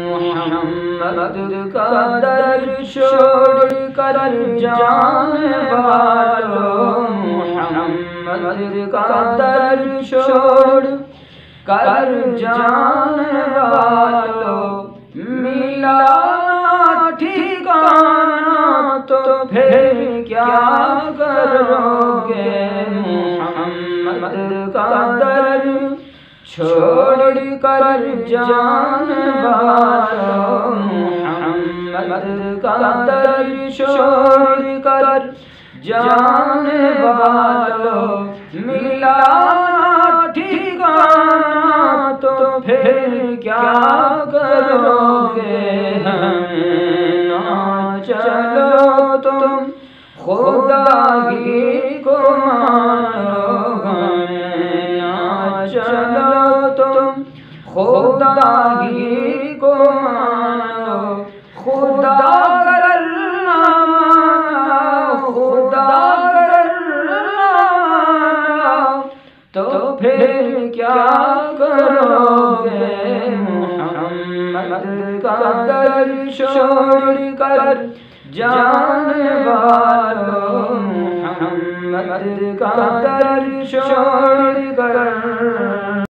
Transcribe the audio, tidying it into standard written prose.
محمد کا در چھوڑ کر جانے والوں، محمد کا در چھوڑ کر جانے والوں، ملا ٹھکانہ تو پھر کیا کرو گے؟ محمد کا در چھوڑ کر جانے والوں، محمد کا در چھوڑ کر جانے والوں، ملا ٹھکانہ تو پھر کیا کرو گے؟ چلو تم خدا ہی کو مانو، چلو تم خدا ہی کو مانو، خدا اگر نہ مانا، خدا اگر نہ مانا تو پھر کیا کرو گے؟ محمد کا در چھوڑ کر جانے والوں، محمد کا در چھوڑ کر